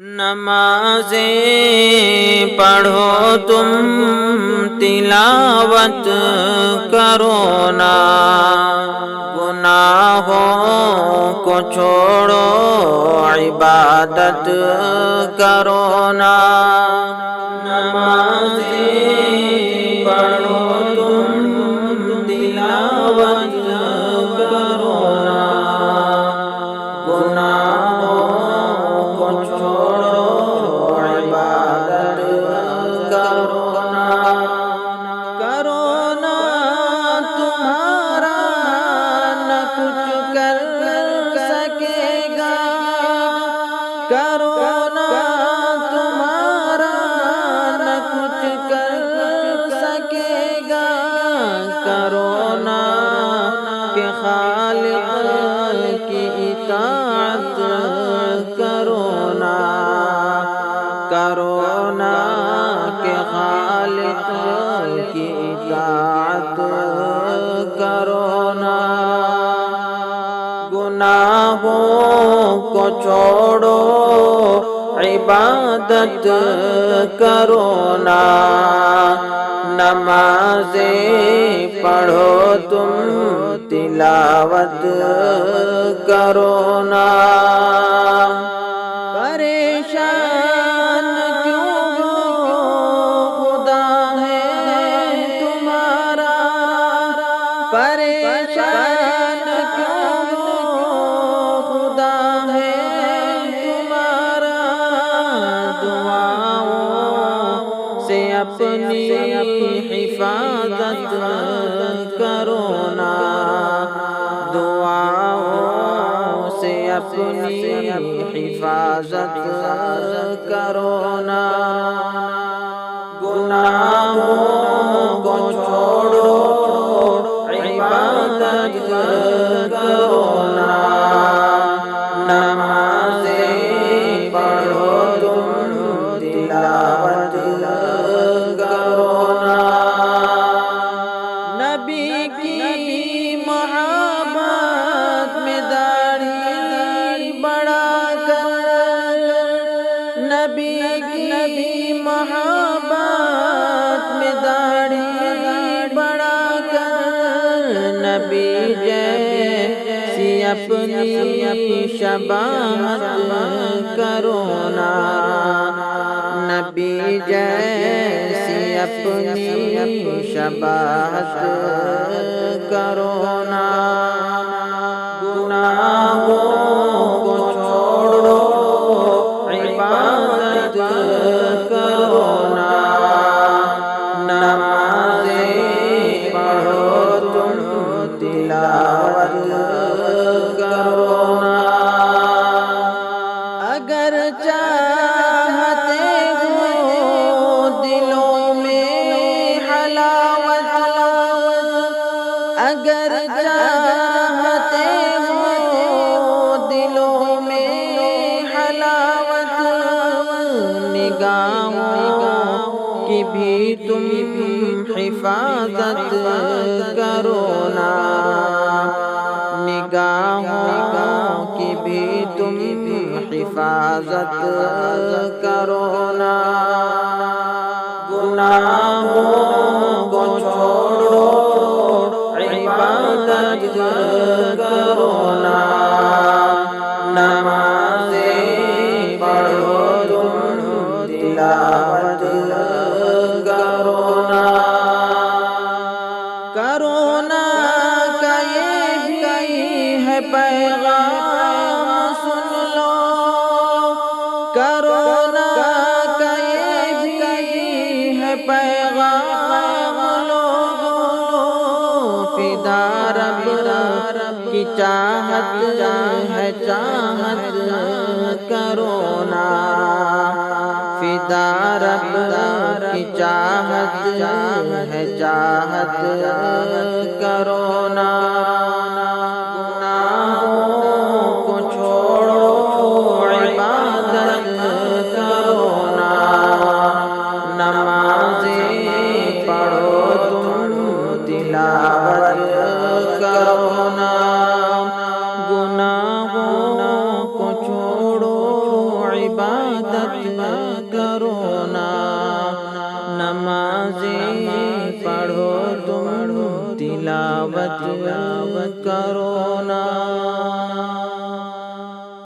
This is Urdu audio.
نمازیں پڑھو تم تلاوت کرو نا، گناہوں کو چھوڑو عبادت کرو نا۔ نمازیں پڑھو تم تلاوت کرو نا، گناہوں کو چھوڑو عبادت کرو نا۔ کرو نا تمہارا نہ کچھ کر سکے گا، کرو نا تمہارا نہ کچھ کر سکے گا، کرو نا کہ خالق کی اطاعت کرو نا، کرو نا کہ خالق کی اطاعت کرو نا۔ گناہوں کو چھوڑو عبادت کرو نا، نمازیں پڑھو تم تلاوت کرو نا۔ پریشان کیوں ہو خدا ہے تمہارا، پریشان کیوں ہو خدا ہے تمہارا، دعاؤں سے اپنی حفاظت کرو نا، دعاؤں سے اپنی حفاظت کرو نا۔ گناہوں کو چھوڑو عبادت کرو نا، نمازیں پڑھو تم تلاوت کرو نا۔ نبی کی محبت میں داڑھی بڑھا کر، نبی کی محبت میں داڑھی بڑھا کر، نبی جیسی اپنی شباہت کرو نا، نبی جیسی اپنی شباہت کرو نا۔ گناہوں کو چھوڑو عبادت کرو نا، نمازیں پڑھو تم تلاوت کرو نا۔ اگر چاہتے ہو دلوں میں حلاوت، اگر چاہتے ہو دلوں میں حلاوت، نگاہوں کی بھی تم حفاظت کرو نا، نگاہوں کی بھی تم حفاظت کرو نا۔ گناہوں کو چھوڑو عبادت کرو نا، نمازیں پڑھو تم تلاوت کرو نا۔ کرونا کا یہ بھی ہے پیغام سن لو، کرونا کا یہ بھی ہے پیغام لوگو، فدا رب کی چاہت ہے چاہت کرو نا، فدا رب کی چاہت ہے چاہت کرو نا۔ گناہوں کو چھوڑو عبادت کرو نا، نمازیں پڑھو تم تلاوت کرو نا۔ گناہوں کو چھوڑو عبادت عبادت کرو نا، نمازیں پڑھو تم تلاوت کرو نا،